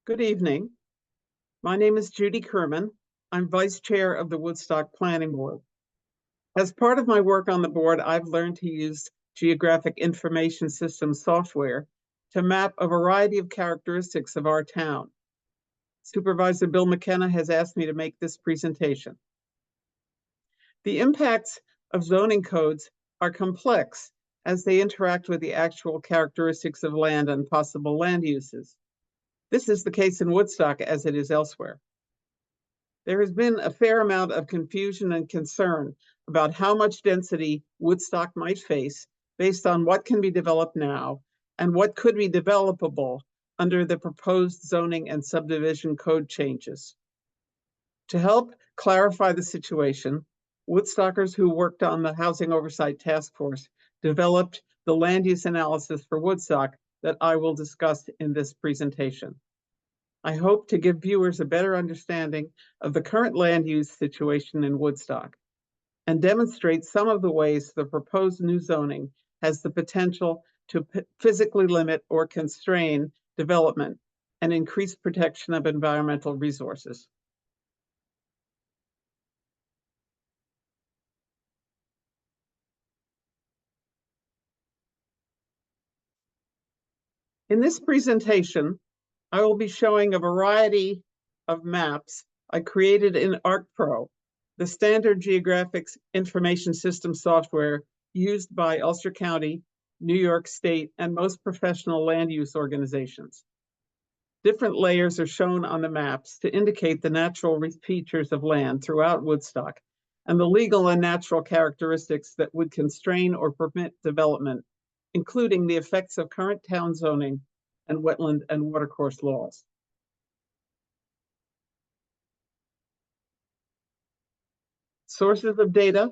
Good evening. My name is Judy Kerman. I'm Vice Chair of the Woodstock Planning Board. As part of my work on the board, I've learned to use geographic information system software to map a variety of characteristics of our town. Supervisor Bill McKenna has asked me to make this presentation. The impacts of zoning codes are complex as they interact with the actual characteristics of land and possible land uses. This is the case in Woodstock as it is elsewhere. There has been a fair amount of confusion and concern about how much density Woodstock might face based on what can be developed now and what could be developable under the proposed zoning and subdivision code changes. To help clarify the situation, Woodstockers who worked on the Housing Oversight Task Force developed the land use analysis for Woodstock that I will discuss in this presentation. I hope to give viewers a better understanding of the current land use situation in Woodstock and demonstrate some of the ways the proposed new zoning has the potential to physically limit or constrain development and increase protection of environmental resources. In this presentation, I will be showing a variety of maps I created in ArcPro, the standard geographic information system software used by Ulster County, New York State, and most professional land use organizations. Different layers are shown on the maps to indicate the natural features of land throughout Woodstock and the legal and natural characteristics that would constrain or permit development, including the effects of current town zoning and wetland and watercourse laws. Sources of data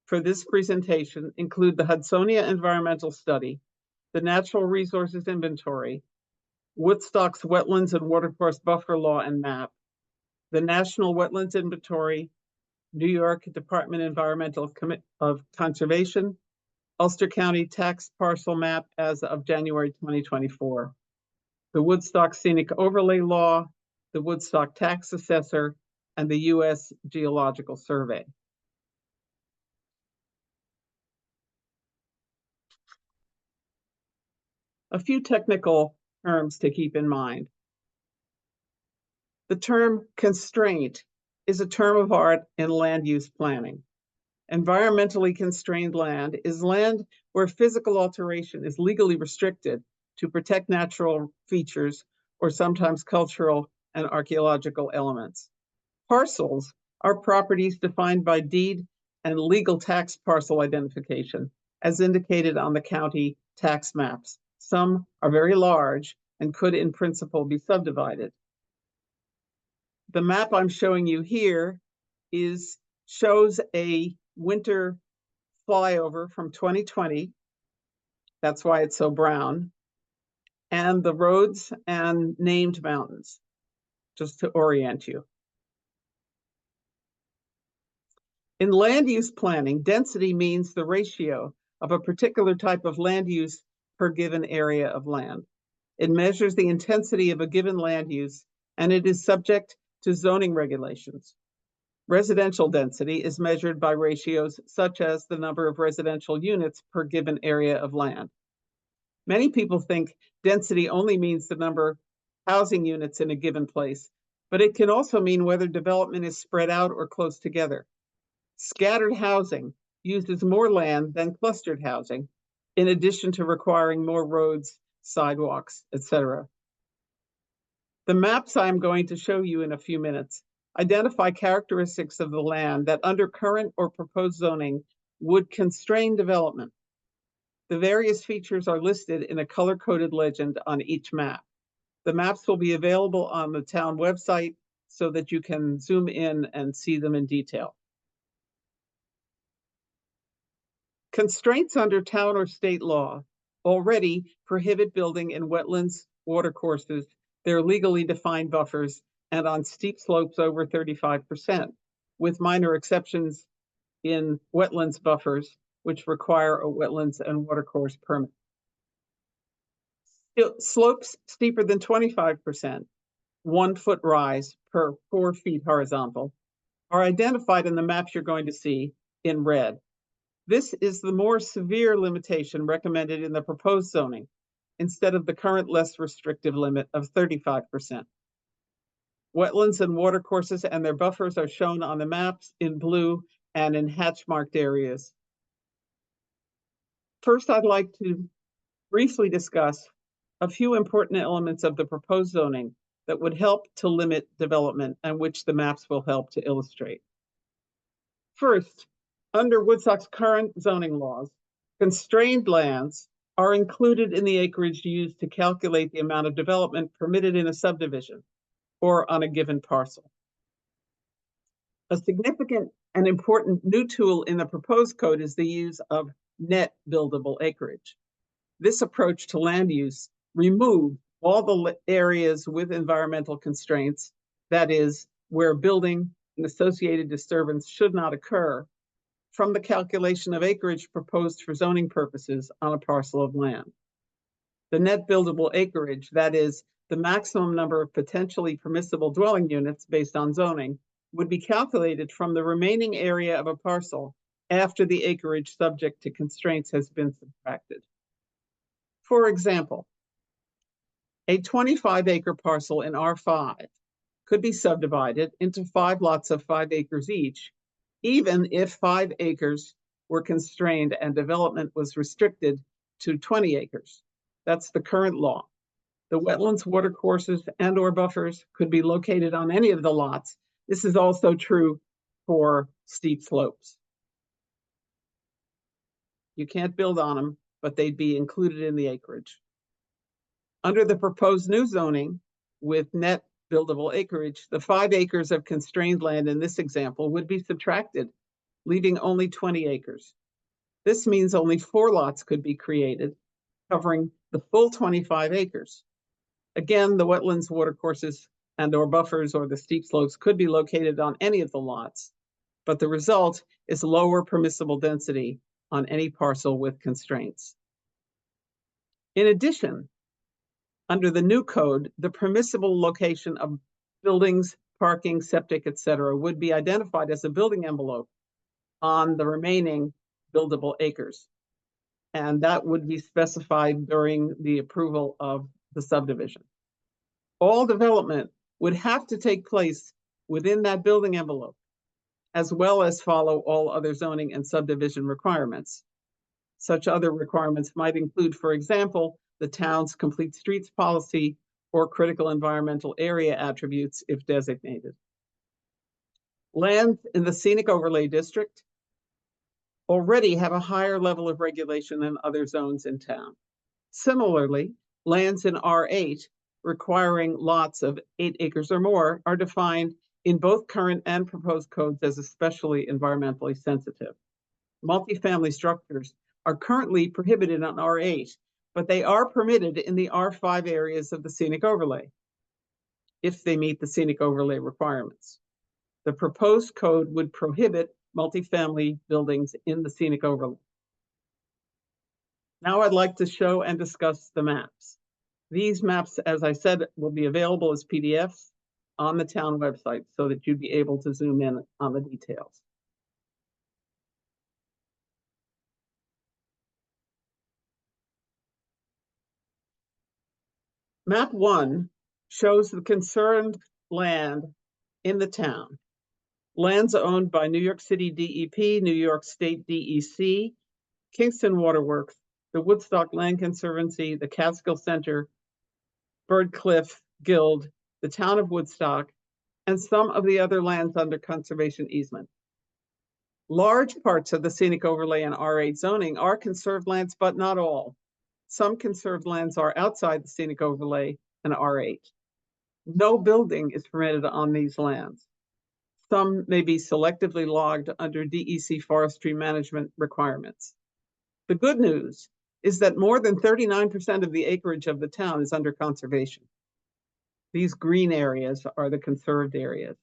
for this presentation include the Hudsonia Environmental Study, the Natural Resources Inventory, Woodstock's Wetlands and Watercourse Buffer Law and Map, the National Wetlands Inventory, New York Department Environmental of Conservation, Ulster County Tax Parcel Map as of January 2024, the Woodstock Scenic Overlay Law, the Woodstock Tax Assessor, and the U.S. Geological Survey. A few technical terms to keep in mind. The term constraint is a term of art in land use planning. Environmentally constrained land is land where physical alteration is legally restricted to protect natural features or sometimes cultural and archaeological elements. Parcels are properties defined by deed and legal tax parcel identification, as indicated on the county tax maps. Some are very large and could in principle be subdivided. The map I'm showing you here shows a winter flyover from 2020. That's why it's so brown. And the roads and named mountains, just to orient you. In land use planning, density means the ratio of a particular type of land use per given area of land. It measures the intensity of a given land use, and it is subject to zoning regulations. Residential density is measured by ratios such as the number of residential units per given area of land. Many people think density only means the number of housing units in a given place, but it can also mean whether development is spread out or close together. Scattered housing uses more land than clustered housing, in addition to requiring more roads, sidewalks, etc. The maps I'm going to show you in a few minutes identify characteristics of the land that under current or proposed zoning would constrain development. The various features are listed in a color-coded legend on each map. The maps will be available on the town website so that you can zoom in and see them in detail. Constraints under town or state law already prohibit building in wetlands, watercourses, their legally defined buffers, and on steep slopes over 35%, with minor exceptions in wetlands buffers, which require a wetlands and watercourse permit. Slopes steeper than 25% 1 foot rise per 4 feet horizontal, are identified in the maps you're going to see in red. This is the more severe limitation recommended in the proposed zoning, instead of the current less restrictive limit of 35%. Wetlands and watercourses and their buffers are shown on the maps in blue and in hatch-marked areas. First, I'd like to briefly discuss a few important elements of the proposed zoning that would help to limit development and which the maps will help to illustrate. First, under Woodstock's current zoning laws, constrained lands are included in the acreage used to calculate the amount of development permitted in a subdivision or on a given parcel. A significant and important new tool in the proposed code is the use of net buildable acreage. This approach to land use removes all the areas with environmental constraints, that is, where building and associated disturbance should not occur, from the calculation of acreage proposed for zoning purposes on a parcel of land. The net buildable acreage, that is, the maximum number of potentially permissible dwelling units based on zoning, would be calculated from the remaining area of a parcel after the acreage subject to constraints has been subtracted. For example, a 25-acre parcel in R5 could be subdivided into 5 lots of 5 acres each, even if 5 acres were constrained and development was restricted to 20 acres. That's the current law. The wetlands, watercourses, and/or buffers could be located on any of the lots. This is also true for steep slopes. You can't build on them, but they'd be included in the acreage. Under the proposed new zoning with net buildable acreage, the 5 acres of constrained land in this example would be subtracted, leaving only 20 acres. This means only 4 lots could be created, covering the full 25 acres. Again, the wetlands, watercourses, and/or buffers or the steep slopes could be located on any of the lots, but the result is lower permissible density on any parcel with constraints. In addition, under the new code, the permissible location of buildings, parking, septic, etc., would be identified as a building envelope on the remaining buildable acres. And that would be specified during the approval of the subdivision. All development would have to take place within that building envelope, as well as follow all other zoning and subdivision requirements. Such other requirements might include, for example, the town's complete streets policy or critical environmental area attributes if designated. Lands in the scenic overlay district already have a higher level of regulation than other zones in town. Similarly, lands in R8 requiring lots of 8 acres or more are defined in both current and proposed codes as especially environmentally sensitive. Multifamily structures are currently prohibited on R8, but they are permitted in the R5 areas of the scenic overlay if they meet the scenic overlay requirements. The proposed code would prohibit multifamily buildings in the scenic overlay. Now I'd like to show and discuss the maps. These maps, as I said, will be available as PDFs on the town website so that you'd be able to zoom in on the details. Map 1 shows the concerned land in the town. Lands owned by New York City DEP, New York State DEC, Kingston Waterworks, the Woodstock Land Conservancy, the Catskill Center, Bird Cliff Guild, the town of Woodstock, and some of the other lands under conservation easement. Large parts of the scenic overlay and R8 zoning are conserved lands, but not all. Some conserved lands are outside the scenic overlay and R8. No building is permitted on these lands. Some may be selectively logged under DEC forestry management requirements. The good news is that more than 39% of the acreage of the town is under conservation. These green areas are the conserved areas.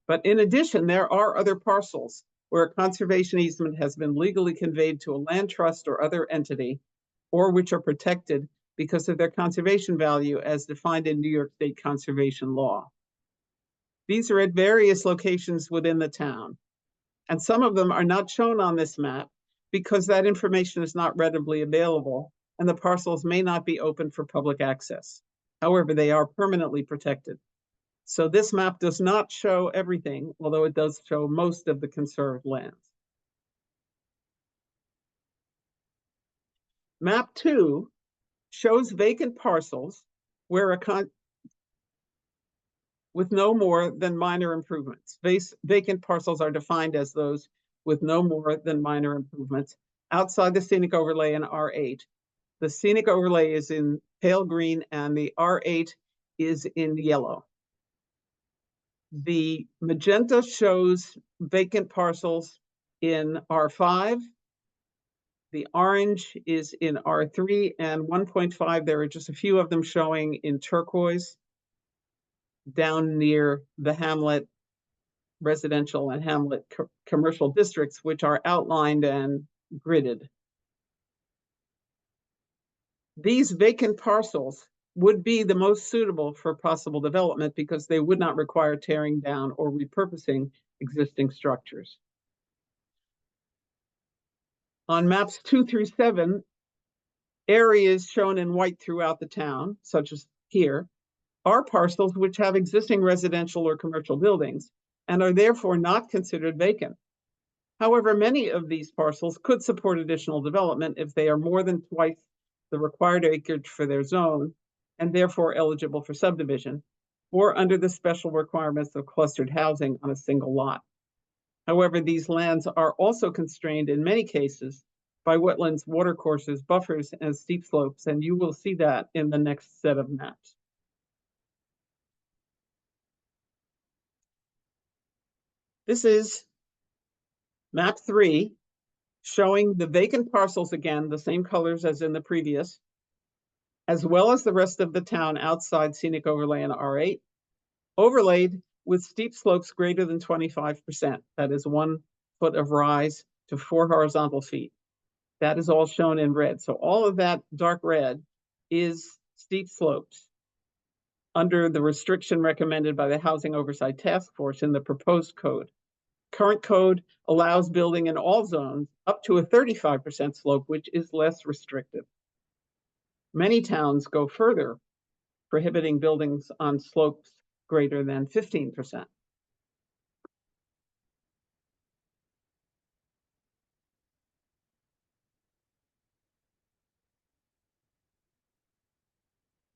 But in addition, there are other parcels where a conservation easement has been legally conveyed to a land trust or other entity, or which are protected because of their conservation value as defined in New York State conservation law. These are at various locations within the town, and some of them are not shown on this map because that information is not readily available and the parcels may not be open for public access. However, they are permanently protected. So this map does not show everything, although it does show most of the conserved lands. Map 2 shows vacant parcels where with no more than minor improvements. Vacant parcels are defined as those with no more than minor improvements outside the scenic overlay in R8. The scenic overlay is in pale green and the R8 is in yellow. The magenta shows vacant parcels in R5. The orange is in R3 and 1.5. There are just a few of them showing in turquoise down near the Hamlet residential and Hamlet commercial districts, which are outlined and gridded. These vacant parcels would be the most suitable for possible development because they would not require tearing down or repurposing existing structures. On maps 2 through 7, areas shown in white throughout the town, such as here, are parcels which have existing residential or commercial buildings and are therefore not considered vacant. However, many of these parcels could support additional development if they are more than twice the required acreage for their zone and therefore eligible for subdivision, or under the special requirements of clustered housing on a single lot. However, these lands are also constrained in many cases by wetlands, watercourses, buffers, and steep slopes, and you will see that in the next set of maps. This is map 3, showing the vacant parcels again, the same colors as in the previous, as well as the rest of the town outside scenic overlay in R8, overlaid with steep slopes greater than 25%. That is 1 foot of rise to 4 horizontal feet. That is all shown in red. So all of that dark red is steep slopes under the restriction recommended by the Housing Oversight Task Force in the proposed code. Current code allows building in all zones up to a 35% slope, which is less restrictive. Many towns go further, prohibiting buildings on slopes greater than 15%.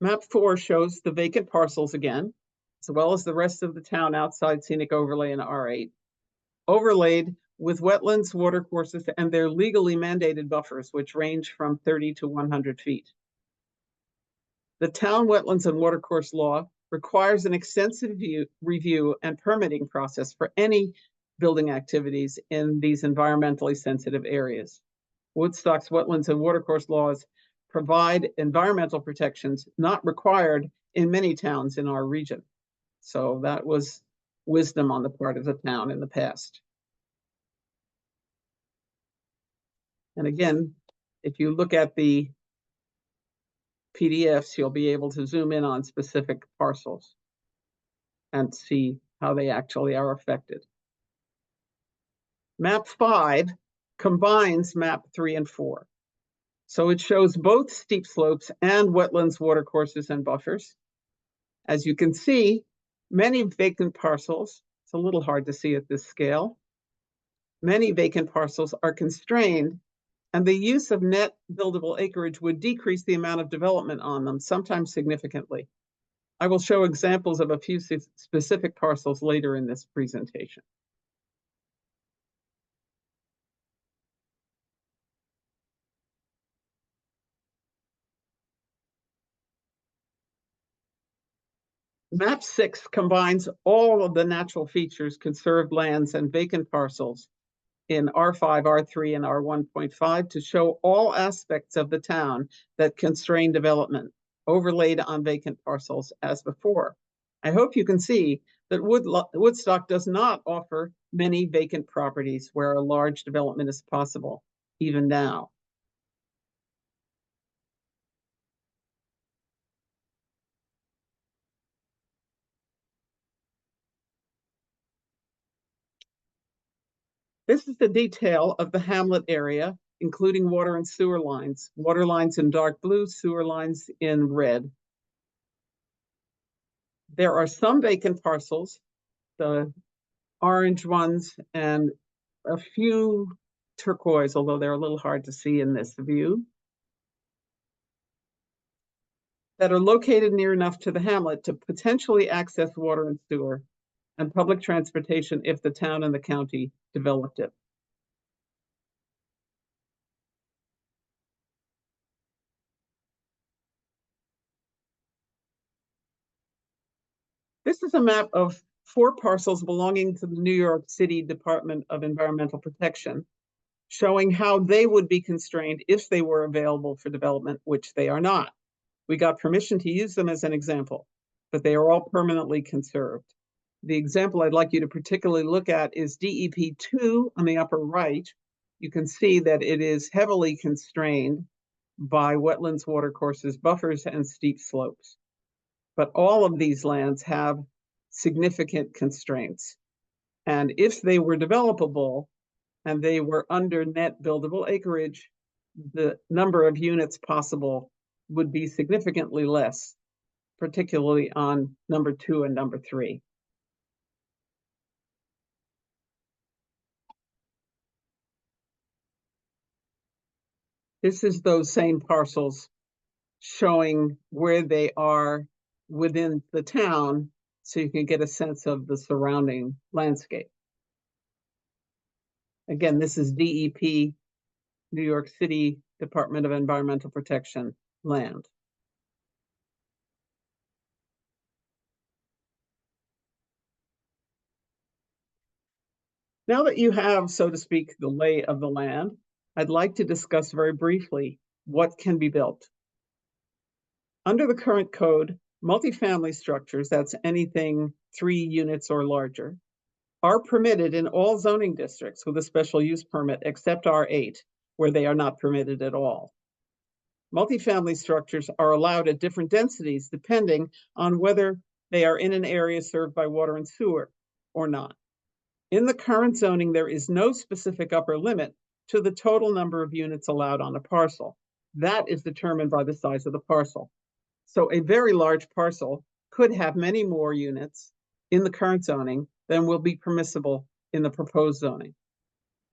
Map 4 shows the vacant parcels again, as well as the rest of the town outside scenic overlay in R8, overlaid with wetlands, watercourses, and their legally mandated buffers, which range from 30 to 100 feet. The town wetlands and watercourse law requires an extensive review and permitting process for any building activities in these environmentally sensitive areas. Woodstock's wetlands and watercourse laws provide environmental protections not required in many towns in our region. So that was wisdom on the part of the town in the past. And again, if you look at the PDFs, you'll be able to zoom in on specific parcels and see how they actually are affected. Map 5 combines map 3 and 4. So it shows both steep slopes and wetlands, watercourses, and buffers. As you can see, many vacant parcels, it's a little hard to see at this scale, many vacant parcels are constrained, and the use of net buildable acreage would decrease the amount of development on them, sometimes significantly. I will show examples of a few specific parcels later in this presentation. Map 6 combines all of the natural features, conserved lands, and vacant parcels in R5, R3, and R1.5 to show all aspects of the town that constrain development, overlaid on vacant parcels as before. I hope you can see that Woodstock does not offer many vacant properties where a large development is possible, even now. This is the detail of the hamlet area, including water and sewer lines. Water lines in dark blue, sewer lines in red. There are some vacant parcels, the orange ones, and a few turquoise, although they're a little hard to see in this view, that are located near enough to the hamlet to potentially access water and sewer and public transportation if the town and the county developed it. This is a map of 4 parcels belonging to the New York City Department of Environmental Protection, showing how they would be constrained if they were available for development, which they are not. We got permission to use them as an example, but they are all permanently conserved. The example I'd like you to particularly look at is DEP 2 on the upper right. You can see that it is heavily constrained by wetlands, watercourses, buffers, and steep slopes. But all of these lands have significant constraints. And if they were developable and they were under net buildable acreage, the number of units possible would be significantly less, particularly on number 2 and number 3. This is those same parcels showing where they are within the town, so you can get a sense of the surrounding landscape. Again, this is DEP, New York City Department of Environmental Protection land. Now that you have, so to speak, the lay of the land, I'd like to discuss very briefly what can be built. Under the current code, multifamily structures, that's anything 3 units or larger, are permitted in all zoning districts with a special use permit except R8, where they are not permitted at all. Multifamily structures are allowed at different densities depending on whether they are in an area served by water and sewer or not. In the current zoning, there is no specific upper limit to the total number of units allowed on a parcel. That is determined by the size of the parcel. So a very large parcel could have many more units in the current zoning than will be permissible in the proposed zoning.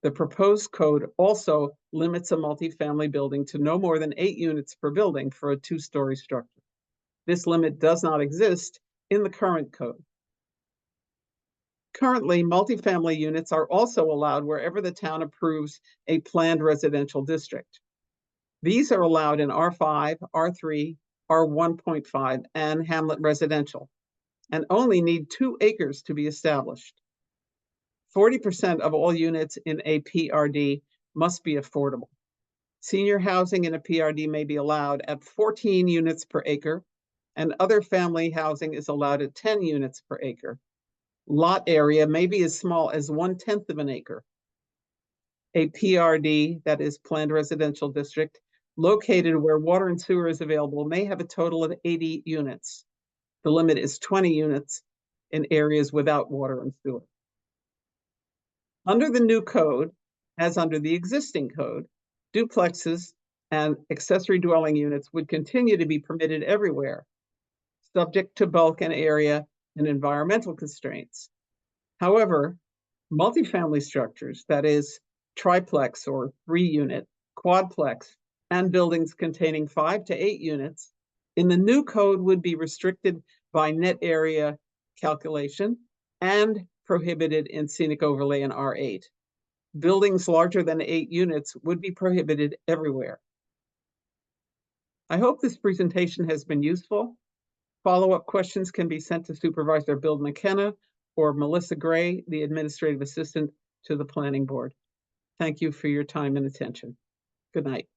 The proposed code also limits a multifamily building to no more than 8 units per building for a 2-story structure. This limit does not exist in the current code. Currently, multifamily units are also allowed wherever the town approves a planned residential district. These are allowed in R5, R3, R1.5, and hamlet residential, and only need 2 acres to be established. 40% of all units in a PRD must be affordable. Senior housing in a PRD may be allowed at 14 units per acre, and other family housing is allowed at 10 units per acre. Lot area may be as small as 1/10 of an acre. A PRD, that is planned residential district, located where water and sewer is available, may have a total of 80 units. The limit is 20 units in areas without water and sewer. Under the new code, as under the existing code, duplexes and accessory dwelling units would continue to be permitted everywhere, subject to bulk and area and environmental constraints. However, multifamily structures, that is, triplex or 3-unit, quadplex, and buildings containing 5 to 8 units, in the new code would be restricted by net area calculation and prohibited in scenic overlay in R8. Buildings larger than 8 units would be prohibited everywhere. I hope this presentation has been useful. Follow-up questions can be sent to Supervisor Bill McKenna or Melissa Gray, the Administrative Assistant to the Planning Board. Thank you for your time and attention. Good night.